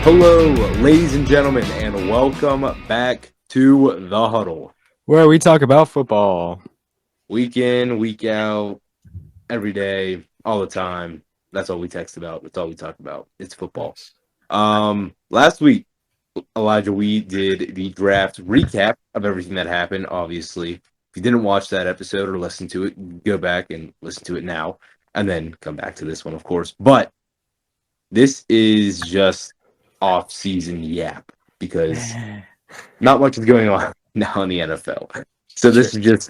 Hello, ladies and gentlemen, and welcome back to the Huddle. Where we talk about football. Week in, week out, every day, all the time. That's all we text about. That's all we talk about. It's football. Last week, Elijah, we did the draft recap of everything that happened. Obviously, if you didn't watch that episode or listen to it, go back and listen to it now, and then come back to this one, of course. But this is just off-season yap because not much is going on now in the NFL. So this is just,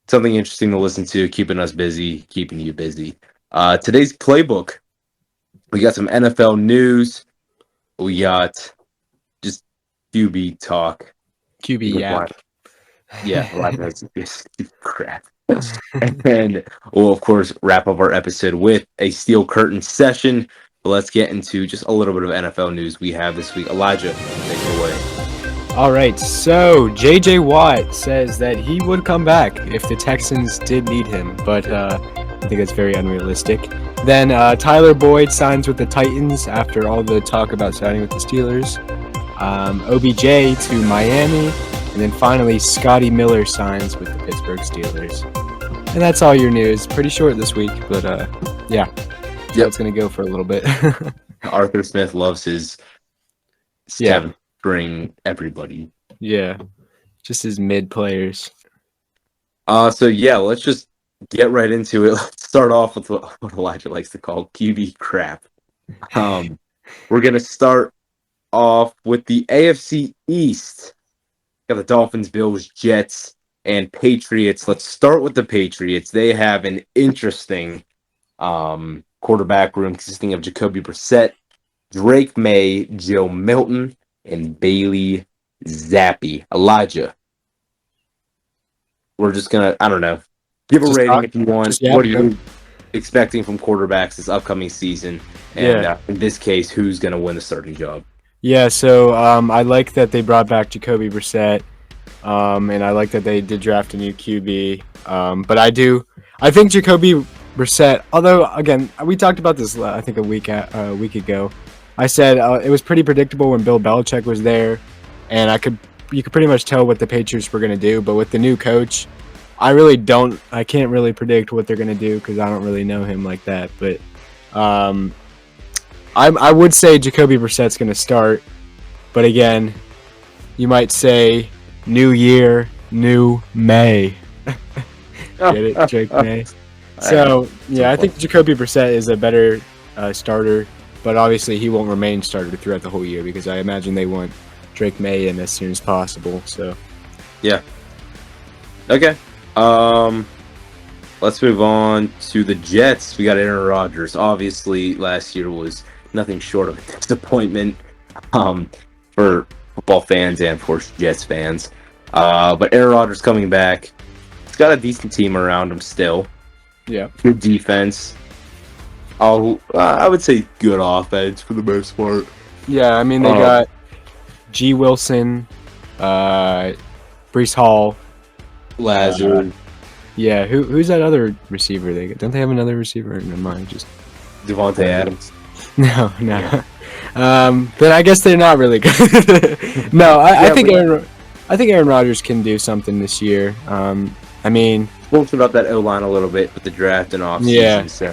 something interesting to listen to, keeping us busy, keeping you busy. Today's playbook, we got some NFL news. We got just QB talk. QB yap. Yeah, a lot of this crap. And we'll, of course, wrap up our episode with a steel curtain session. But let's get into just a little bit of NFL news we have this week. Elijah, take it away. All right, so J.J. Watt says that he would come back if the Texans did need him, but I think that's very unrealistic. Then Tyler Boyd signs with the Titans after all the talk about signing with the Steelers. OBJ to Miami, and then finally Scotty Miller signs with the Pittsburgh Steelers. And that's all your news. Pretty short this week, but yeah. So it's going to go for a little bit. Arthur Smith loves his seventh string everybody. Yeah, just his mid players. So yeah, let's just get right into it. Let's start off with what Elijah likes to call QB crap. We're going to start off with the AFC East. Got the Dolphins, Bills, Jets, and Patriots. Let's start with the Patriots. They have an interesting quarterback room consisting of Jacoby Brissett, Drake May, Joe Milton, and Bailey Zappi. Elijah, we're just going to, give a rating if you want. What are you expecting from quarterbacks this upcoming season? And in this case, who's going to win the starting job? Yeah, so I like that they brought back Jacoby Brissett, and I like that they did draft a new QB. But I think Jacoby Brissett, although, again, we talked about this, I think, a week ago. I said it was pretty predictable when Bill Belichick was there, and you could pretty much tell what the Patriots were going to do. But with the new coach, I can't really predict what they're going to do because I don't really know him like that. But I would say Jacoby Brissett's going to start. But again, you might say new year, new May. Get it, Drake May? So, yeah, I think Jacoby Brissett is a better starter, but obviously he won't remain starter throughout the whole year because I imagine they want Drake May in as soon as possible. So, yeah. Okay. Let's move on to the Jets. We got Aaron Rodgers. Obviously, last year was nothing short of a disappointment for football fans and, of course, Jets fans. But Aaron Rodgers coming back. He's got a decent team around him still. Yeah. Good defense. I would say good offense for the most part. Yeah, I mean, they got G. Wilson, Breece Hall, Lazard. Yeah, who's that other receiver they got? Don't they have another receiver? Never mind, just Devontae Adams. No. Yeah. Then I guess they're not really good. No, I think Aaron Rodgers can do something this year. I mean, we'll talk about that O-line a little bit with the draft and offseason. Yeah. So.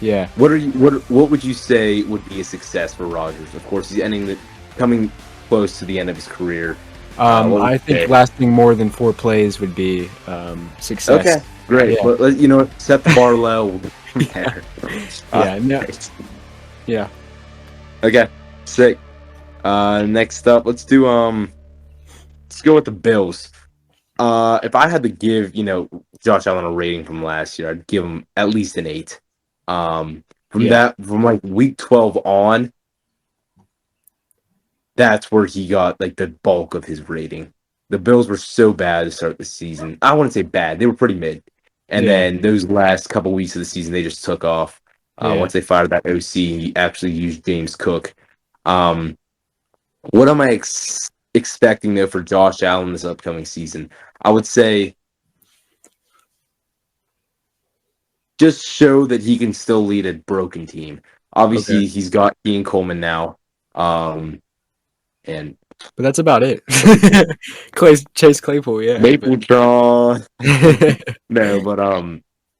Yeah. What would you say would be a success for Rodgers? Of course, he's coming close to the end of his career. I think lasting more than 4 plays would be success. Okay, great. Yeah. But set the bar low. Yeah. Okay, sick. Next up, let's go with the Bills. If I had to give, Josh Allen a rating from last year, I'd give him at least an 8. From like week 12 on, that's where he got like the bulk of his rating. The Bills were so bad to start the season. I wouldn't say bad; they were pretty mid. And then those last couple weeks of the season, they just took off. Once they fired that OC, he actually used James Cook. What am I expecting though for Josh Allen this upcoming season? I would say just show that he can still lead a broken team. Obviously, he's got Ian Coleman now. And But that's about it. Chase Claypool, yeah. Maple Draw. No, but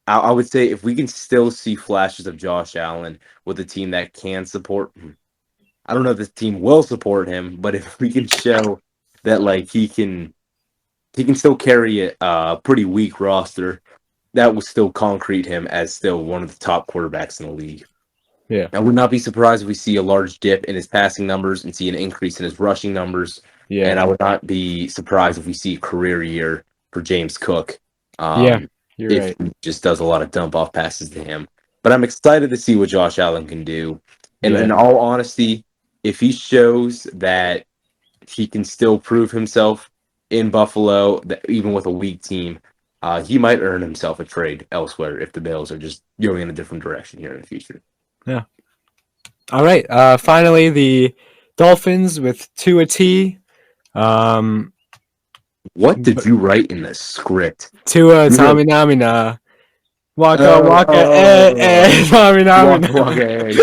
I would say if we can still see flashes of Josh Allen with a team that can support him, I don't know if this team will support him, but if we can show that like he can still carry a pretty weak roster, that will still concrete him as still one of the top quarterbacks in the league. Yeah. I would not be surprised if we see a large dip in his passing numbers and see an increase in his rushing numbers. Yeah. And I would not be surprised if we see a career year for James Cook. Yeah, you're If right. he just does a lot of dump off passes to him. But I'm excited to see what Josh Allen can do. And Yeah. in all honesty, if he shows that he can still prove himself in Buffalo, that even with a weak team, he might earn himself a trade elsewhere if the Bills are just going in a different direction here in the future. Yeah. All right. Finally, the Dolphins with Tua T. What did you write in the script? Tua You wrote, Taminamina. Waka waka Waka Taminamina. waka,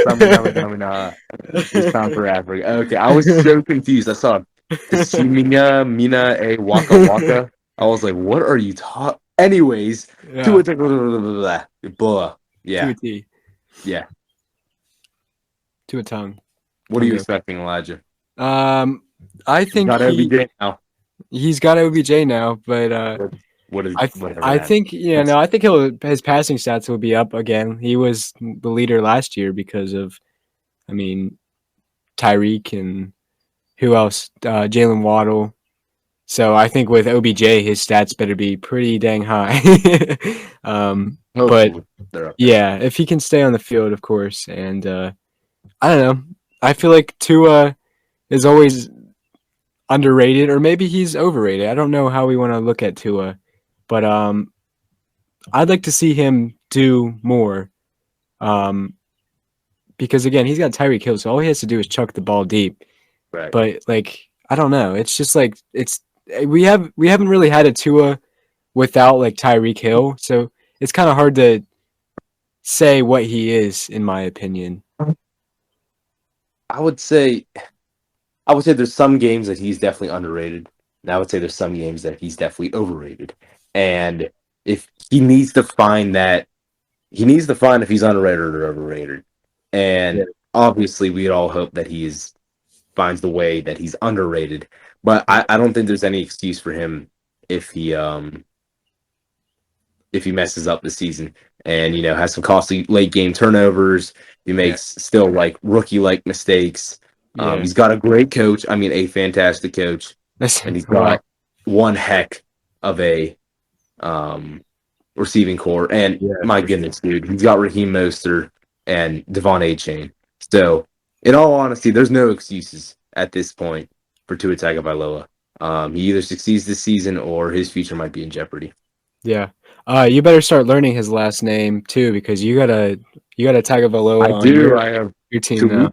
Samina. It's time for Africa. Okay, I was so confused. I saw Tashiminya Mina a Waka Waka. I was like, what are you talking? Anyways, Yeah. Tua. Yeah. Tua T. Yeah. Tua tongue. What are you expecting, Elijah? I think Got OBJ now. He's got OBJ now, but I think I think his passing stats will be up again. He was the leader last year because of, Tyreek and who else? Jalen Waddle. So I think with OBJ, his stats better be pretty dang high. But yeah, if he can stay on the field, of course. And I don't know. I feel like Tua is always underrated, or maybe he's overrated. I don't know how we want to look at Tua, but I'd like to see him do more. Because again, he's got Tyreek Hill, so all he has to do is chuck the ball deep. Right. But like, I don't know. It's just like we haven't really had a Tua without like Tyreek Hill, so it's kind of hard to say what he is, in my opinion. I would say there's some games that he's definitely underrated, and I would say there's some games that he's definitely overrated. And if he needs to find that, he needs to find if he's underrated or overrated. And obviously, we'd all hope that he finds the way that he's underrated. But I don't think there's any excuse for him if he messes up the season and has some costly late game turnovers. He makes still like rookie like mistakes. He's got a great coach. A fantastic coach, and he's got one heck of a receiving core. And my goodness, dude, he's got Raheem Mostert and Devon A-Chain. So, in all honesty, there's no excuses at this point for Tua Tagovailoa. He either succeeds this season or his future might be in jeopardy. Yeah. You better start learning his last name too, because you gotta Tagovailoa. I do. I have your team now.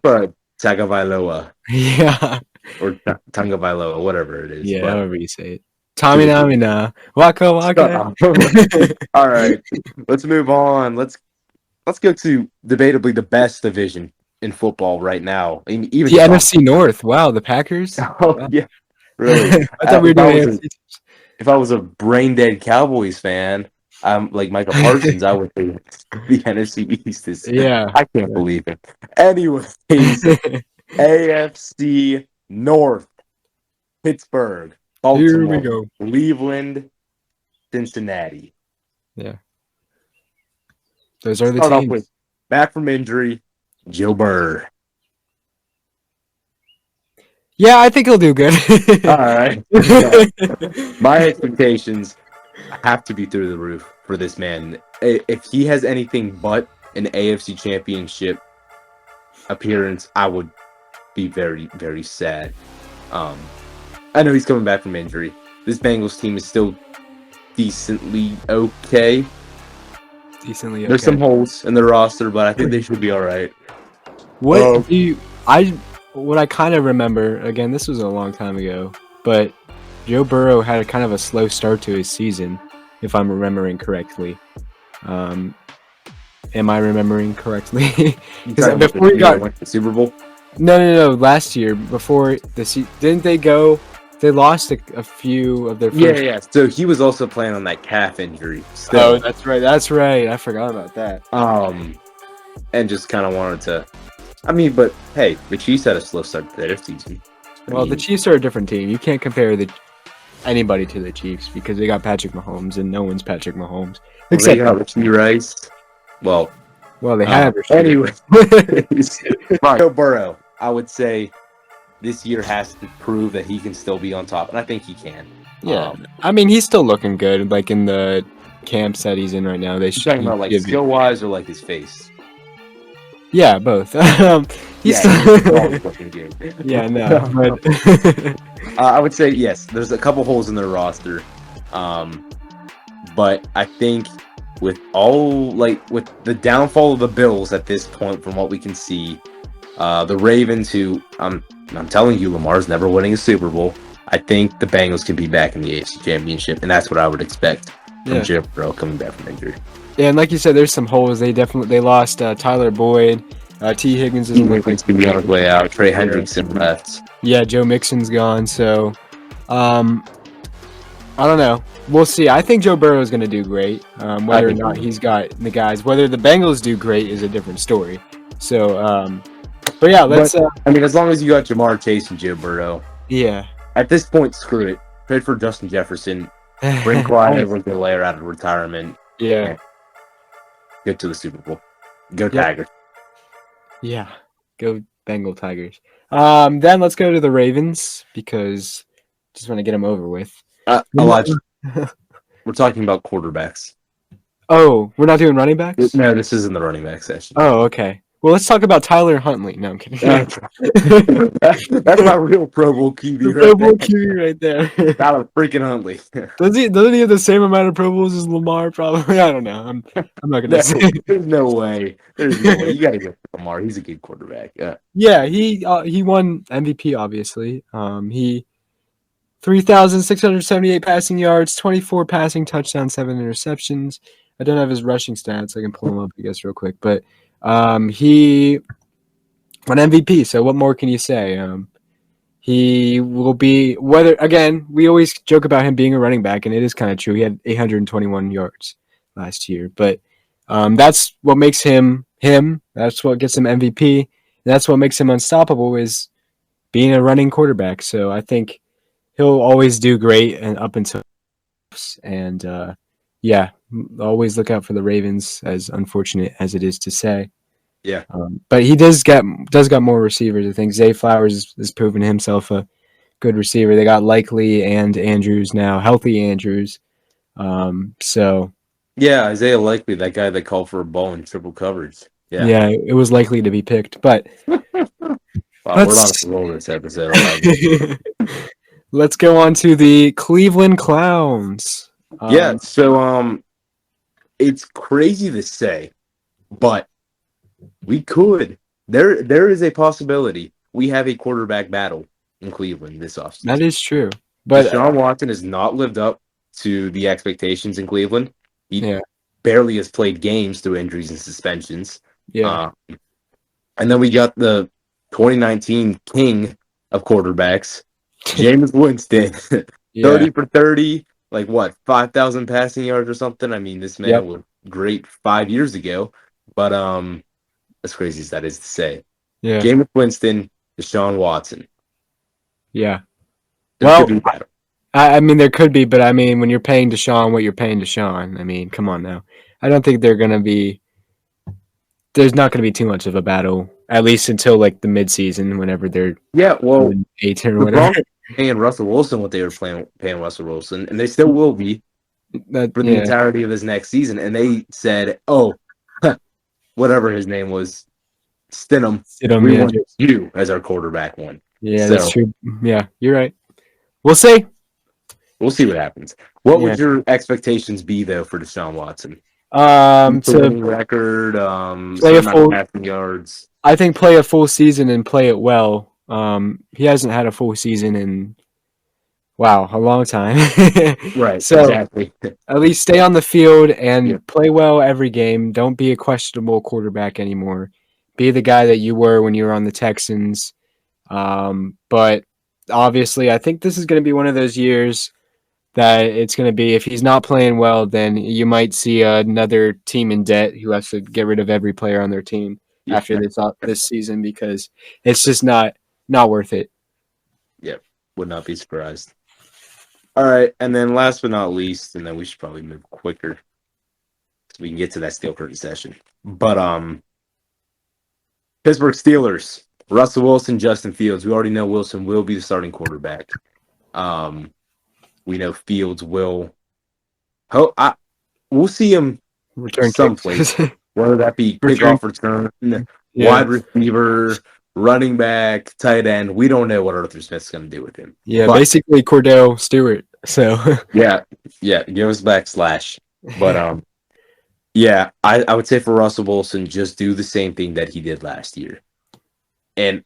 Tagovailoa. Yeah. Or Tagovailoa, whatever it is. Yeah, however you say it. Taminamina. Waka waka. All right. Let's move on. Let's go to debatably the best division in football right now. Even the NFC North. Wow, the Packers. Oh wow. Yeah, really. I thought we were doing AFC. If I was a brain dead Cowboys fan, like Michael Parsons, I would say the NFC East is. Yeah, I can't believe it. Anyways, AFC North: Pittsburgh, Baltimore, Here we go. Cleveland, Cincinnati. Yeah, those are the Start teams. off with back from injury, Joe Burrow. Yeah, I think he'll do good. All right. My expectations have to be through the roof for this man. If he has anything but an AFC Championship appearance, I would be very, very sad. I know he's coming back from injury. This Bengals team is still decently okay. There's some holes in the roster, but I think they should be all right. What I kind of remember, again, this was a long time ago, but Joe Burrow had kind of a slow start to his season, if I'm remembering correctly. Am I remembering correctly? Before he went to the Super Bowl? No. Last year, before didn't they go? They lost a few of their first. Yeah. So he was also playing on that calf injury Oh, still. that's right. That's right. I forgot about that. And just kind of wanted to. I mean, but hey, the Chiefs had a slow start to their season. Well, the Chiefs are a different team. You can't compare anybody to the Chiefs because they got Patrick Mahomes, and no one's Patrick Mahomes they got Richie Rice. Well, they have. Anyway, Joe Burrow, I would say this year has to prove that he can still be on top, and I think he can. Yeah, I mean, he's still looking good. Like in the camps that he's in right now, they should talking about like skill wise or like his face. Yeah, both. He's looking good. Yeah, no. But I would say yes. There's a couple holes in their roster, but I think with the downfall of the Bills at this point, from what we can see, the Ravens, who I'm telling you, Lamar's never winning a Super Bowl. I think the Bengals can be back in the AFC Championship, and that's what I would expect from Joe Burrow coming back from injury. Yeah, and like you said, there's some holes. They lost Tyler Boyd. T. Higgins is going to be on his way out. Trey Hendrickson left. Yeah, Joe Mixon's gone. So, I don't know. We'll see. I think Joe Burrow is going to do great. Whether or not he's got the guys, whether the Bengals do great is a different story. So, but yeah, let's. I mean, as long as you got Jamar Chase and Joe Burrow. Yeah. At this point, screw it. Trade for Justin Jefferson. Bring Clyde Edwards-Helaire out of retirement. Yeah. Get to the Super Bowl. Go Tigers. Yeah. Go Bengal Tigers. Then let's go to the Ravens because just want to get them over with. Elijah, we're talking about quarterbacks. Oh, we're not doing running backs? No, this isn't the running back session. Oh, okay. Well, let's talk about Tyler Huntley. No, I'm kidding. That's my real Pro Bowl QB Pro Bowl QB right there. Tyler freaking Huntley. Doesn't he have the same amount of Pro Bowls as Lamar? Probably. I don't know. I'm not gonna say. There's no way. You gotta get Lamar. He's a good quarterback. Yeah, he won MVP. Obviously, he 3,678 passing yards, 24 passing touchdowns, 7 interceptions. I don't have his rushing stats. I can pull them up, I guess, real quick. But he won MVP. So what more can you say? He will be we always joke about him being a running back, and it is kind of true. He had 821 yards last year, but that's what makes him him. That's what gets him MVP. That's what makes him unstoppable is being a running quarterback. So I think he'll always do great and up until always look out for the Ravens, as unfortunate as it is to say. Yeah. But he does got more receivers. I think Zay Flowers has proven himself a good receiver. They got Likely and Andrews now, healthy Andrews. So yeah, Isaiah Likely, that guy that called for a ball in triple coverage. Yeah, it was likely to be picked, but wow, we're not roll this episode. Let's go on to the Cleveland Clowns. So it's crazy to say, but we could. There is a possibility we have a quarterback battle in Cleveland this offseason. That is true. But Deshaun Watson has not lived up to the expectations in Cleveland. He barely has played games through injuries and suspensions. Yeah. And then we got the 2019 king of quarterbacks, Jameis Winston, 30 for 30, 5,000 passing yards or something. I mean, this man was great 5 years ago, but as crazy as that is to say, Jameis Winston, Deshaun Watson. Yeah. Well, I mean, there could be, but I mean, when you're paying Deshaun what you're paying Deshaun, I mean, come on now. I don't think there's not going to be too much of a battle, at least until the midseason, whenever they're 8 or whatever. Paying Russell Wilson what they were paying Russell Wilson, and they still will be for the entirety of this next season. And they said, whatever his name was, Stidham, we want you as our quarterback one. Yeah, that's true. Yeah, you're right. We'll see. We'll see what happens. What would your expectations be, though, for Deshaun Watson? To record, play a full passing yards. I think play a full season and play it well. He hasn't had a full season in a long time. Right. So exactly. At least stay on the field and play well every game. Don't be a questionable quarterback anymore. be the guy that you were when you were on the Texans. But obviously, I think this is going to be one of those years that it's going to be, if he's not playing well, then you might see another team in debt who has to get rid of every player on their team Yeah, after this season, because it's just not worth it. yeah, would not be surprised. All right, and then last but not least, and then we should probably move quicker so we can get to that steel curtain session. But Pittsburgh Steelers, Russell Wilson, Justin Fields. We already know Wilson will be the starting quarterback. We know Fields will. We'll see him Return someplace, kicks. whether that be Return- kickoff return, Yeah. wide receiver, running back, tight end. We don't know what Arthur Smith's going to do with him. Yeah, But- basically Cordell Stewart. So Yeah, give us back Slash. But yeah, I would say for Russell Wilson, just do the same thing that he did last year. And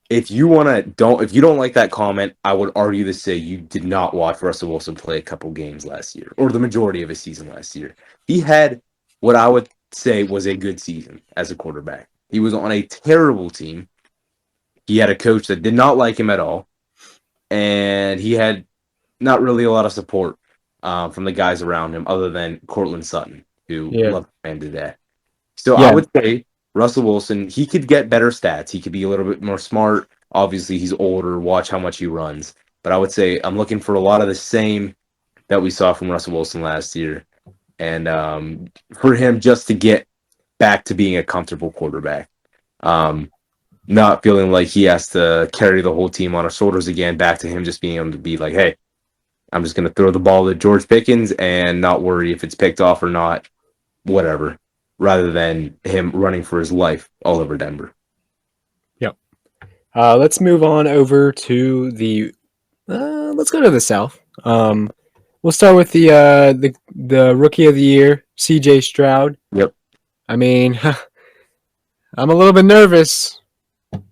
if you don't like that comment, I would argue to say you did not watch Russell Wilson play a couple games last year, or the majority of his season last year. He had what I would say was a good season as a quarterback. He was on a terrible team. He had a coach that did not like him at all, and he had not really a lot of support from the guys around him, other than Cortland Sutton, who loved the man to death. So I would say Russell Wilson, he could get better stats. He could be a little bit more smart. Obviously, he's older. Watch how much he runs. But I would say I'm looking for a lot of the same that we saw from Russell Wilson last year. And for him just to get back to being a comfortable quarterback. Not feeling like he has to carry the whole team on his shoulders again, back to him just being able to be like, hey, I'm just going to throw the ball to George Pickens and not worry if it's picked off or not, whatever, rather than him running for his life all over Denver. Yep. Let's move on over to the let's go to the South. We'll start with the rookie of the year, CJ Stroud. Yep. I mean, I'm a little bit nervous.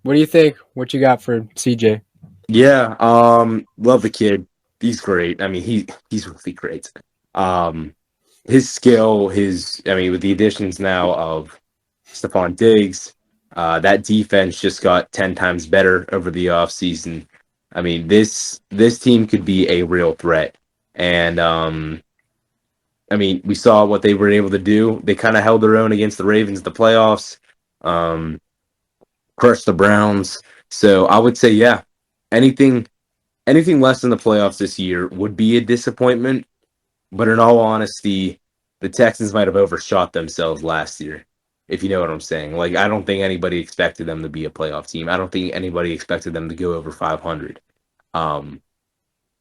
What do you think? What you got for CJ? Yeah, love the kid. He's great. I mean, he's really great. His skill, with the additions now of Stephon Diggs, that defense just got 10 times better over the offseason. I mean, this team could be a real threat. And we saw what they were able to do. They kind of held their own against the Ravens in the playoffs. Crushed the Browns. So I would say, yeah, anything less than the playoffs this year would be a disappointment. But in all honesty, the Texans might have overshot themselves last year, if you know what I'm saying. Like, I don't think anybody expected them to be a playoff team. I don't think anybody expected them to go over 500.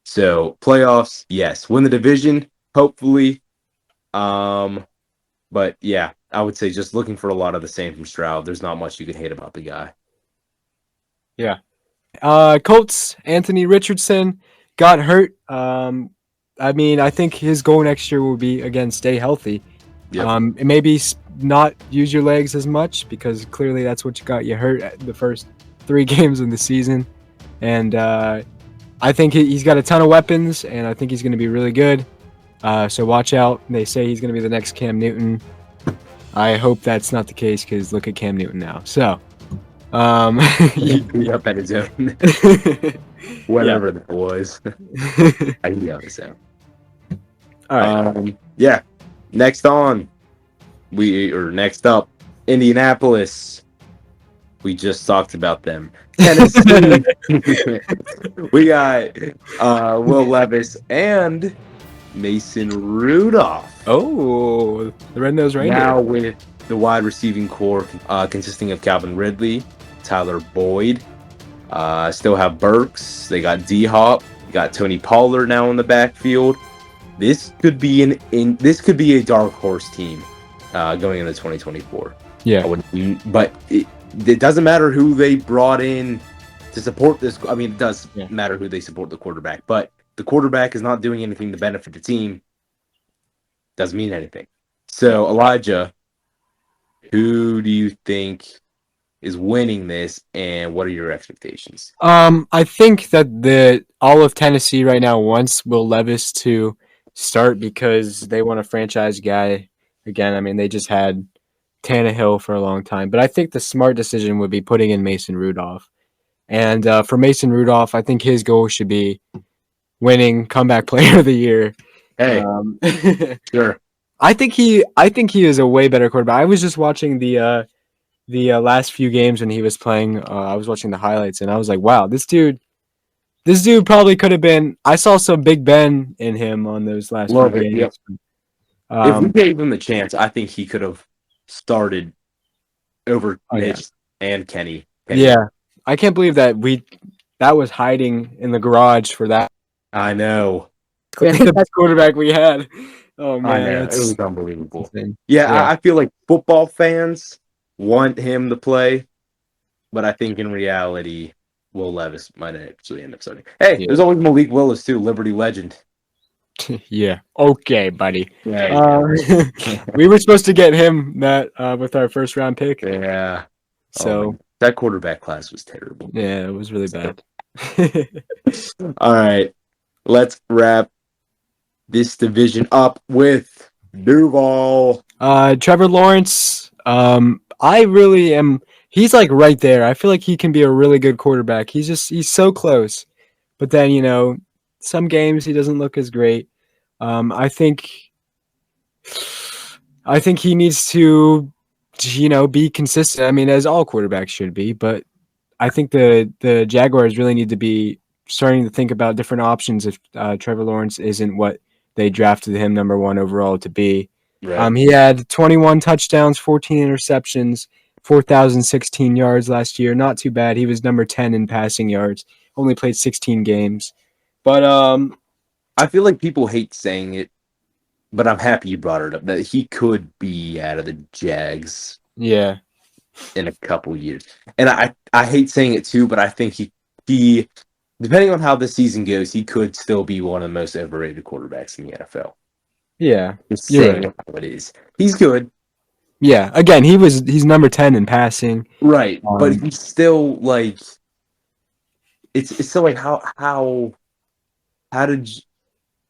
So playoffs, yes. Win the division, hopefully. But yeah, I would say just looking for a lot of the same from Stroud. There's not much you can hate about the guy. Yeah. Colts, Anthony Richardson got hurt. I think his goal next year will be, again, stay healthy. Yep. Maybe not use your legs as much, because clearly that's what got you hurt at the first 3 games of the season. And I think he's got a ton of weapons, and I think he's going to be really good. So watch out. They say he's going to be the next Cam Newton. I hope that's not the case, because look at Cam Newton now. So, Up at his own. Whatever that was. I can get this out. All right. Yeah. Next up, Indianapolis. We just talked about them. Tennessee. We got Will Levis and Mason Rudolph. Oh, the Red-Nosed Reindeer. Now with the wide receiving core consisting of Calvin Ridley, Tyler Boyd, still have Burks. They got D-Hop. Got Tony Pollard now in the backfield. This could be a dark horse team going into 2024. Yeah. But it doesn't matter who they brought in to support this. I mean, it does matter who they support the quarterback, but the quarterback is not doing anything to benefit the team. Doesn't mean anything. So, Elijah, who do you think is winning this, and what are your expectations? I think that all of Tennessee right now wants Will Levis to start, because they want a franchise guy again. I mean, they just had Tannehill for a long time, but I think the smart decision would be putting in Mason Rudolph. And for Mason Rudolph, I think his goal should be winning comeback player of the year. Hey, sure. I think he is a way better quarterback. I was just watching the last few games when he was playing. I was watching the highlights and I was like, wow, this dude probably could have been. I saw some Big Ben in him on those last few Love it. Yep. games. If we gave him the chance, I think he could have started over Mitch and Kenny. Yeah, I can't believe that was hiding in the garage for that. I know. The best quarterback we had. Oh man, I know. It was unbelievable. Yeah. I feel like football fans want him to play, but I think in reality, Will Levis might actually end up starting. Hey, there's always Malik Willis too, Liberty legend. Yeah. Okay, buddy. Yeah, we were supposed to get him that with our first round pick. Yeah. So that quarterback class was terrible. Yeah, it was really bad. All right. Let's wrap this division up with Duval. Trevor Lawrence. I really am. He's like right there. I feel like he can be a really good quarterback. He's so close, but then some games he doesn't look as great. I think he needs to be consistent. I mean, as all quarterbacks should be, but I think the Jaguars really need to be starting to think about different options if Trevor Lawrence isn't what they drafted him number 1 overall to be. Right. He had 21 touchdowns, 14 interceptions, 4,016 yards last year. Not too bad. He was number 10 in passing yards. Only played 16 games. But I feel like people hate saying it, but I'm happy you brought it up, that he could be out of the Jags. Yeah. In a couple years. And I hate saying it too, but I think he depending on how the season goes, he could still be one of the most overrated quarterbacks in the NFL. Yeah. Just saying how it is. He's good. Yeah. Again, he's number 10 in passing. Right. But he's still like it's still like how did you,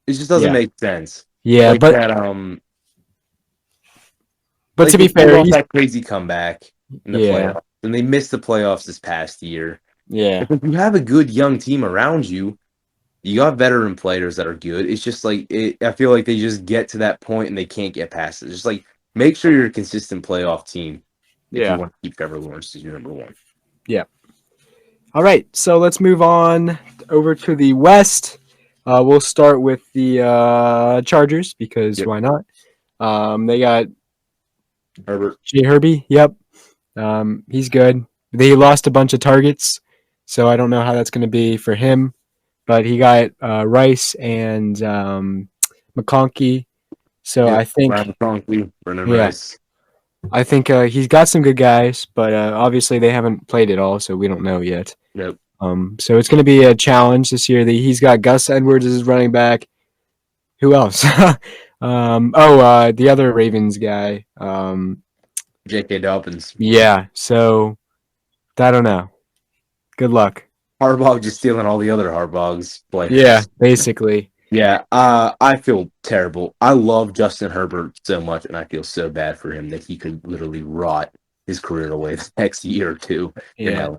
it just doesn't make sense. Yeah, like but that, but like to be fair, he's that crazy comeback in the playoffs. And they missed the playoffs this past year. Yeah. If you have a good young team around you, you got veteran players that are good. It's just like I feel like they just get to that point and they can't get past it. It's just like make sure you're a consistent playoff team if you want to keep Trevor Lawrence as your number 1. Yeah. All right, so let's move on over to the West. We'll start with the Chargers because why not? They got Herbert. J. Herbie. Yep. He's good. They lost a bunch of targets, so I don't know how that's going to be for him. But he got Rice and McConkey. So I think McConkey, Brennan Rice. I think he's got some good guys, but obviously they haven't played it all, so we don't know yet. Nope. So it's going to be a challenge this year. He's got Gus Edwards as his running back. Who else? The other Ravens guy. J.K. Dobbins. Yeah, so I don't know. Good luck. Harbaugh just stealing all the other Harbaugh's players. Yeah, basically. Yeah, I feel terrible. I love Justin Herbert so much, and I feel so bad for him that he could literally rot his career away the next year or two. Yeah.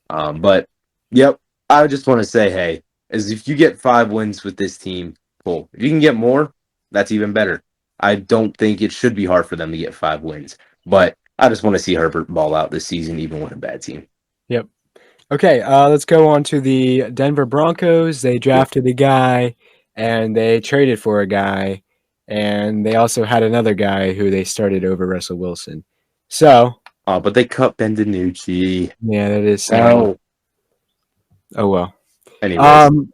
But, yep, I just want to say, hey, as if you get 5 wins with this team, cool. If you can get more, that's even better. I don't think it should be hard for them to get 5 wins. But I just want to see Herbert ball out this season, even with a bad team. Yep. Okay, let's go on to the Denver Broncos. They drafted a guy, and they traded for a guy, and they also had another guy who they started over Russell Wilson. So. But they cut Ben DiNucci. Yeah, that is sad. Oh well. Anyways.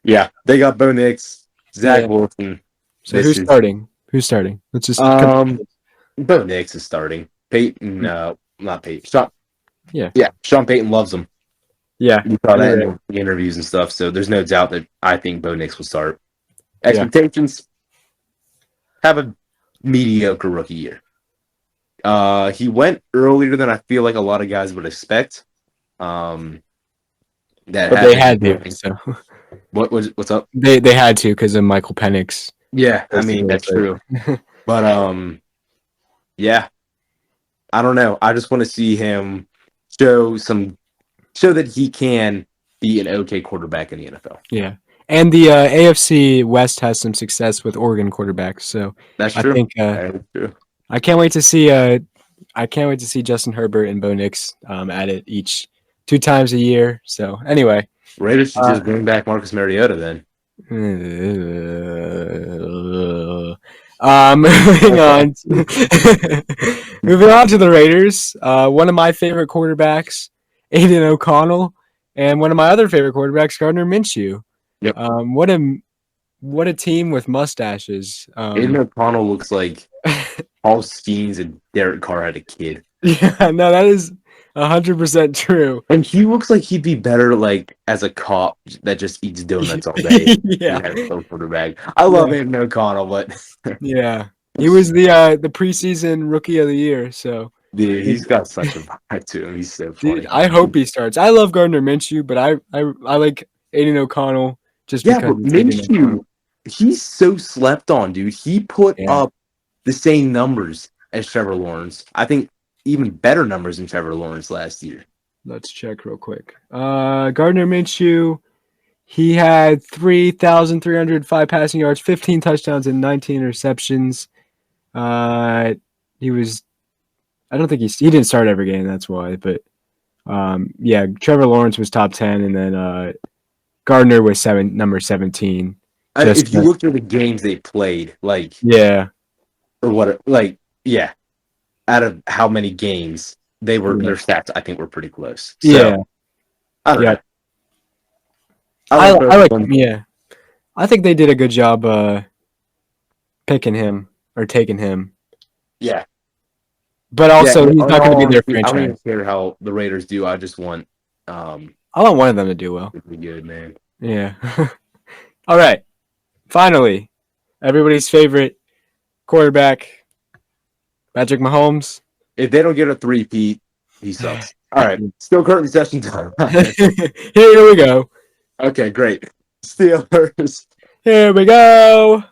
Yeah, they got Bo Nix, Zach Wilson. So who's starting? Let's just. Bo Nix is starting. Peyton, not Peyton. Sean Payton loves him. Yeah, you saw that in the interviews and stuff. So there's no doubt that I think Bo Nix will start. Expectations: have a mediocre rookie year. He went earlier than I feel like a lot of guys would expect. But they had to. So. What's up? They had to because of Michael Penix. Yeah, I mean that's true. But yeah, I don't know. I just want to see him show that he can be an okay quarterback in the NFL. Yeah. And the AFC West has some success with Oregon quarterbacks, so That's I true. think That is true. I can't wait to see Justin Herbert and Bo Nix at it each 2 times a year. So anyway, Raiders should uh, just bring back Marcus Mariota then. moving on, moving on to the Raiders. One of my favorite quarterbacks, Aiden O'Connell, and one of my other favorite quarterbacks, Gardner Minshew. Yep. What a team with mustaches. Aiden O'Connell looks like Paul Skeens and Derek Carr had a kid. Yeah, no, that is 100% true. And he looks like he'd be better like as a cop that just eats donuts all day. Yeah, Quarterback. I love Aiden O'Connell, but yeah. He was the preseason rookie of the year, so dude, he's got such a vibe to him. He's so funny. dude, I hope he starts. I love Gardner Minshew, but I like Aiden O'Connell just Yeah, because but it's Aiden Minshew, O'Connell. he's so slept on, dude. He put Yeah. up the same numbers as Trevor Lawrence. I think even better numbers than Trevor Lawrence last year. Let's check real quick. Gardner Minshew, he had 3,305 passing yards, 15 touchdowns, and 19 interceptions. He was, I don't think he didn't start every game, that's why. But yeah, Trevor Lawrence was top 10, and then Gardner was number 17. If you looked at the games they played, like yeah, or what, like yeah, out of how many games they were, their stats I think were pretty close. So, yeah, I don't know. I like him. Yeah, I think they did a good job picking him or taking him. Yeah, but also he's not going to be their I don't franchise. even care how the Raiders do. I just want I want one of them to do well. to be good, man. Yeah. All right. Finally, everybody's favorite quarterback, Patrick Mahomes. If they don't get a 3-peat, he sucks. All right, still current session time. Here we go. Okay, great. Steelers. Here we go.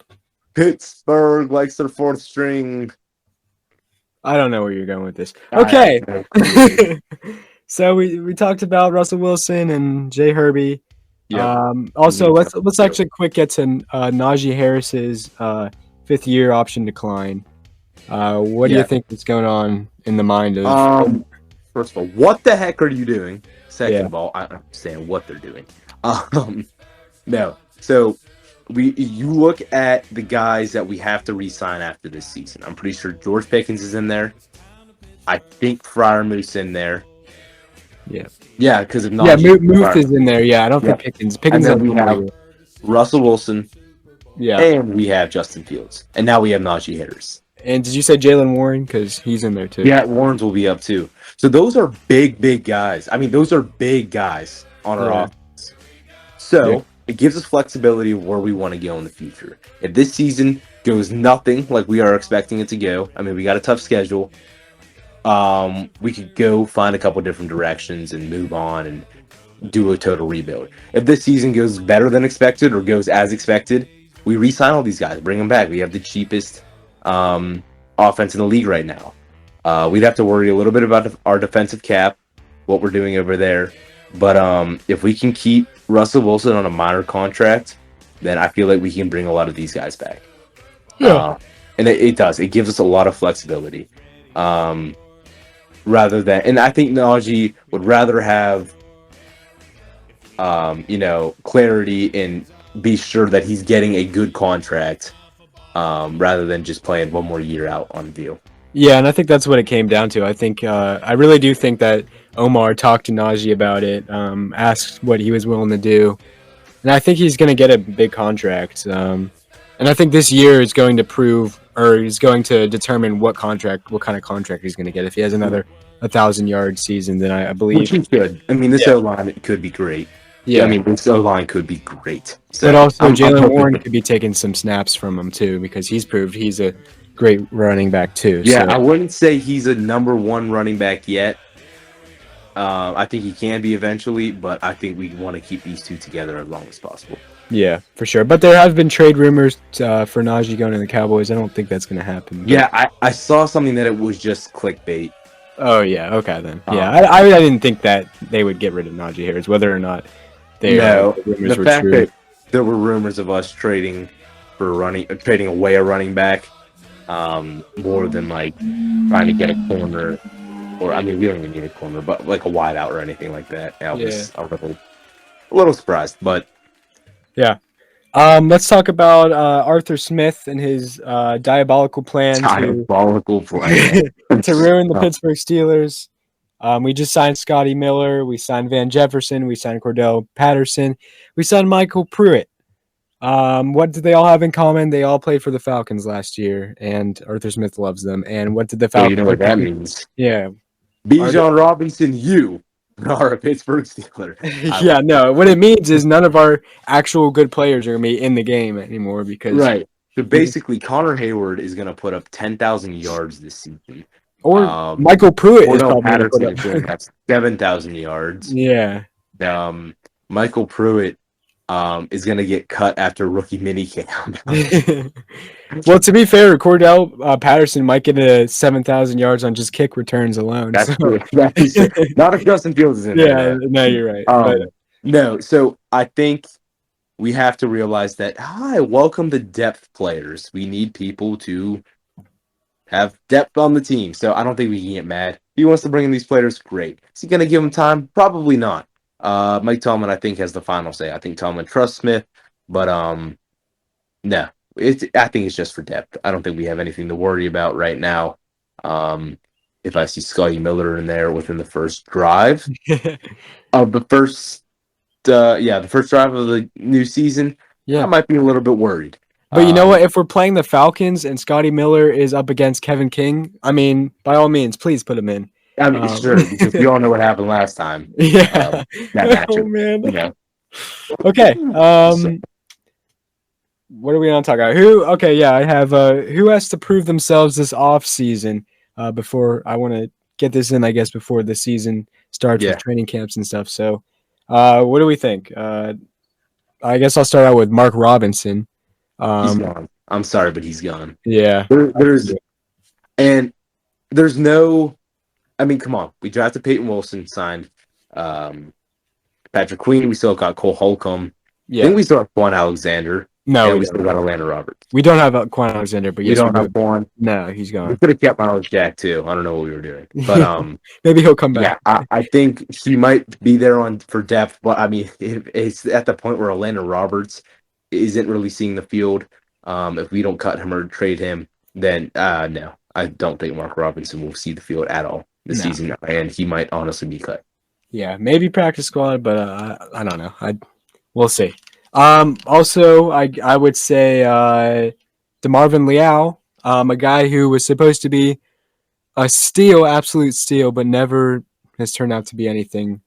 Pittsburgh likes their fourth string. I don't know where you're going with this. Okay. So we talked about Russell Wilson and Jay Herby. Yeah. Also, let's actually quick get to Najee Harris's 5th-year option decline. What do you think is going on in the mind of? First of all, what the heck are you doing? Second of all, I understand what they're doing. No. So you look at the guys that we have to re-sign after this season. I'm pretty sure George Pickens is in there. I think Freiermuth's in there. Yeah. Yeah, because of Najee. Yeah, Muth is in there. Yeah, I don't think Pickens. Pickens and then we have Russell Wilson. Yeah. And we have Justin Fields. And now we have Najee Harris. And did you say Jalen Warren? Because he's in there too. Yeah, Warren's will be up too. So those are big guys. I mean, those are big guys on our offense. So it gives us flexibility of where we want to go in the future. If this season goes nothing like we are expecting it to go, I mean, we got a tough schedule. We could go find a couple different directions and move on and do a total rebuild. If this season goes better than expected or goes as expected, we re-sign all these guys, bring them back. We have the cheapest offense in the league right now. We'd have to worry a little bit about our defensive cap, what we're doing over there. But if we can keep Russell Wilson on a minor contract, then I feel like we can bring a lot of these guys back. Yeah. And it does. It gives us a lot of flexibility. Rather than, and I think Najee would rather have, clarity and be sure that he's getting a good contract, rather than just playing one more year out on deal. Yeah, and I think that's what it came down to. I think I really do think that Omar talked to Najee about it, asked what he was willing to do, and I think he's going to get a big contract. And I think this year is going to prove, or is going to determine what kind of contract he's going to get. If he has another 1,000-yard season, then I believe. Which he should. I mean, this O-line could be great. Yeah, I mean, this O-line could be great. So but also, Jalen Warren could be taking some snaps from him too, because he's proved he's a great running back too. Yeah, so. I wouldn't say he's a number one running back yet. I think he can be eventually, but I think we want to keep these two together as long as possible. Yeah, for sure. But there have been trade rumors for Najee going to the Cowboys. I don't think that's going to happen. But... Yeah, I saw something that it was just clickbait. Oh yeah, okay then. Yeah, Um, I didn't think that they would get rid of Najee Harris, whether or not no, the rumors the were fact true. that there were rumors of us trading away a running back, more than like trying to get a corner, or I mean, we don't even need a corner, but like a wide out or anything like that. I Yeah. was a little surprised, but Yeah. Let's talk about Arthur Smith and his diabolical plan to diabolical plan. to ruin the Pittsburgh Steelers. We just signed Scotty Miller. We signed Van Jefferson. We signed Cordell Patterson. We signed Michael Pruitt. What did they all have in common? They all played for the Falcons last year, and Arthur Smith loves them. And what did the So you know Falcons? what that means. Yeah, Bijan Robinson, you are a Pittsburgh Steeler. I yeah. will. No, what it means is none of our actual good players are gonna be in the game anymore because Right. So basically, Connor Hayward is going to put up 10,000 yards this season. or Michael Pruitt is Cordell probably gonna Patterson is put going up. to have 7,000 yards. Yeah. Michael Pruitt is going to get cut after rookie minicamp. Well, to be fair, Cordell Patterson might get 7,000 yards on just kick returns alone. That's So. true. That is true. Not if Justin Fields is in there, Yeah, though. no, you're right. But No, so I think we have to realize that, hi, welcome the depth players. We need people to have depth on the team. So I don't think we can get mad. If he wants to bring in these players, great. Is he going to give them time? Probably not. Mike Tomlin, I think, has the final say. I think Tomlin trusts Smith, but no, I think it's just for depth. I don't think we have anything to worry about right now. If I see Scotty Miller in there within the first drive of the first drive of the new season, yeah. I might be a little bit worried. But you know what? If we're playing the Falcons and Scotty Miller is up against Kevin King, I mean, by all means, please put him in. I mean, sure, because we all know what happened last time. Yeah. That matchup. Oh man. You know. Okay. So, What are we gonna talk about? Who? Okay, yeah, I have. Who has to prove themselves this off season? Before I want to get this in, I guess before the season starts Yeah. with training camps and stuff. So, what do we think? I guess I'll start out with Mark Robinson. he's gone. I'm sorry, but he's gone. Yeah. There's no. I mean, come on. We drafted Peyton Wilson, signed Patrick Queen. We still got Cole Holcomb. I think we still have Quan Alexander. No, and we still got Atlanta Roberts. We don't have Quan Alexander, but yes, we don't have Quan. No, he's gone. We could have kept Miles Jack too. I don't know what we were doing, but maybe he'll come back. Yeah, I think he might be there for depth, but I mean, it's at the point where Atlanta Roberts isn't really seeing the field. If we don't cut him or trade him, then no, I don't think Mark Robinson will see the field at all this season, and he might honestly be cut. Yeah, maybe practice squad, but I don't know. We'll see. Also, I would say DeMarvin Leal, a guy who was supposed to be a steal, absolute steal, but never has turned out to be anything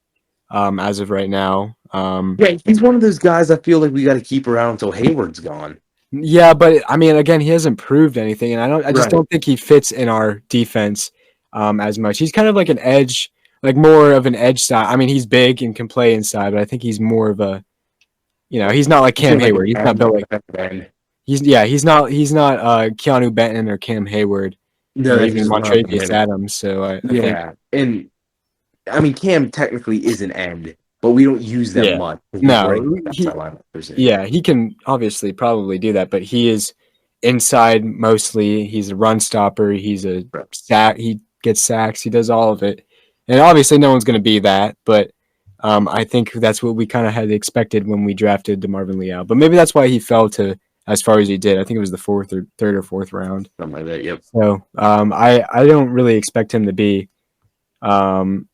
as of right now. Yeah, he's one of those guys I feel like we got to keep around until Hayward's gone. Yeah, but I mean, again, he hasn't proved anything, and I just don't think he fits in our defense as much. He's kind of like an edge, like more of an edge style. I mean, he's big and can play inside, but I think he's more of a, he's not like Cam Hayward. He's not built like he's not Keanu Benton or Cam Hayward. No, or even Montravius Adams. So I think, and I mean Cam technically is an end, but we don't use them much. No, he can obviously probably do that, but he is inside mostly. He's a run stopper. He's a sack. He gets sacks. He does all of it, and obviously no one's going to be that, but. I think that's what we kind of had expected when we drafted DeMarvin Leal, but maybe that's why he fell to as far as he did. I think it was the third or fourth round, something like that. Yep. So I don't really expect him to be around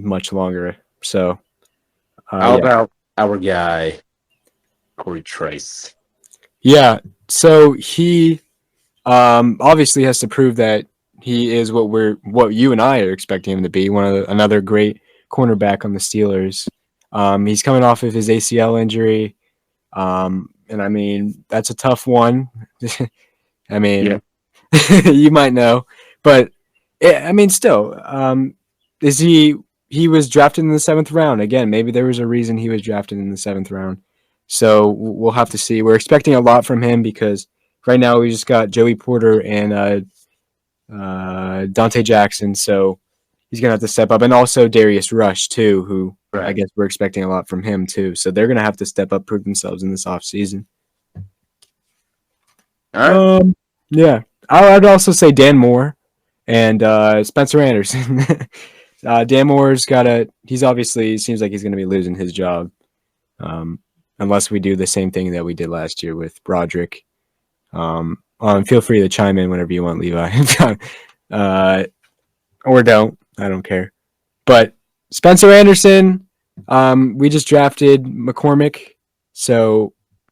much longer. So how about our guy Corey Trice? Yeah, so he obviously has to prove that he is what you and I are expecting him to be. Another great cornerback on the Steelers. He's coming off of his ACL injury, and I mean that's a tough one. I mean, you might know, but I mean, still, is he was drafted in the 7th round again? Maybe there was a reason he was drafted in the 7th round. So we'll have to see. We're expecting a lot from him because right now we just got Joey Porter and Dante Jackson, so he's gonna have to step up, and also Darius Rush too, who I Right. guess we're expecting a lot from him too. So they're gonna have to step up, prove themselves in this offseason. All right. Yeah, I'd also say Dan Moore and Spencer Anderson. Dan Moore's he's obviously seems like he's going to be losing his job, unless we do the same thing that we did last year with Broderick. Feel free to chime in whenever you want, Levi, or don't. I don't care. But Spencer Anderson, we just drafted McCormick,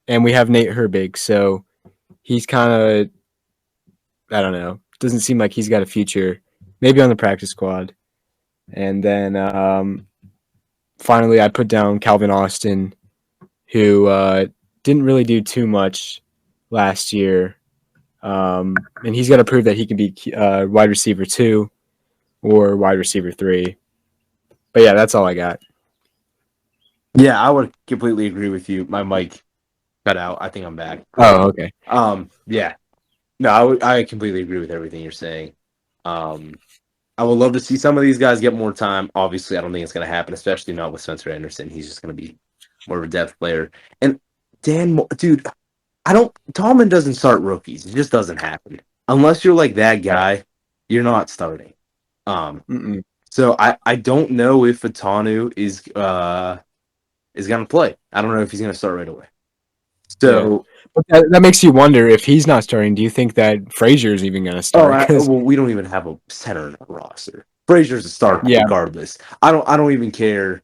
and we have Nate Herbig, so he's kind of, I don't know, doesn't seem like he's got a future. Maybe on the practice squad. And then finally, I put down Calvin Austin, who didn't really do too much last year. And he's got to prove that he can be wide receiver 2 or wide receiver 3. But yeah, that's all I got. Yeah, I would completely agree with you. My mic cut out. I think I'm back. Oh, okay. Yeah. No, I completely agree with everything you're saying. I would love to see some of these guys get more time. Obviously, I don't think it's going to happen, especially not with Spencer Anderson. He's just going to be more of a depth player. And dude, Tallman doesn't start rookies. It just doesn't happen. Unless you're like that guy, you're not starting. So I don't know if Fatanu is going to play. I don't know if he's going to start right away. So, but that makes you wonder, if he's not starting, do you think that Frazier's even going to start? well, we don't even have a center in our roster. Frazier's a starter regardless. I don't even care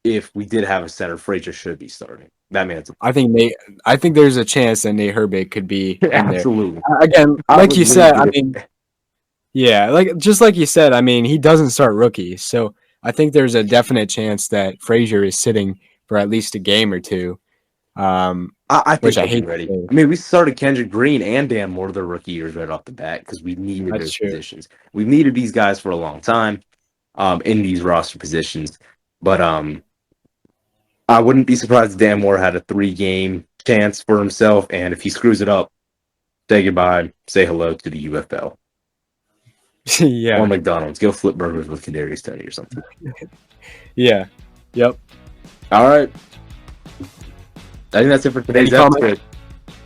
if we did have a center. Frazier should be starting. That man's. I think there's a chance that Nate Herbig could be in absolutely there. Again, like you said, I mean, just like you said, I mean, he doesn't start rookies, so I think there's a definite chance that Frazier is sitting for at least a game or two. I think I hate ready. I mean, we started Kendrick Green and Dan Moore their rookie years right off the bat because we needed those positions. We've needed these guys for a long time, in these roster positions. But I wouldn't be surprised if Dan Moore had a 3-game chance for himself, and if he screws it up, say goodbye, say hello to the UFL. Yeah. Or McDonald's. Go flip burgers with Kadarius Toney or something. Yeah. Yep. All right. I think that's it for today's episode.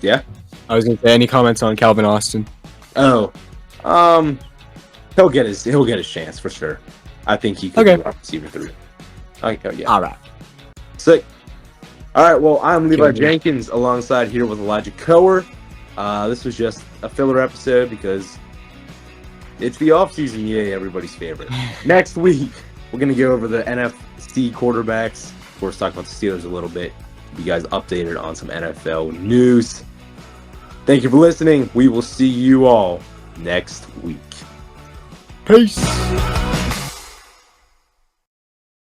Yeah? I was going to say, any comments on Calvin Austin? Oh. He'll get his chance for sure. I think he could be receiver 3. Yeah. All right. Sick. All right, well, I'm Levi Jenkins alongside here with Elijah Coer. This was just a filler episode because it's the offseason. Yay, everybody's favorite. Next week, we're going to go over the NFC quarterbacks. Of course, talk about the Steelers a little bit. You guys updated on some NFL news. Thank you for listening. We will see you all next week. Peace.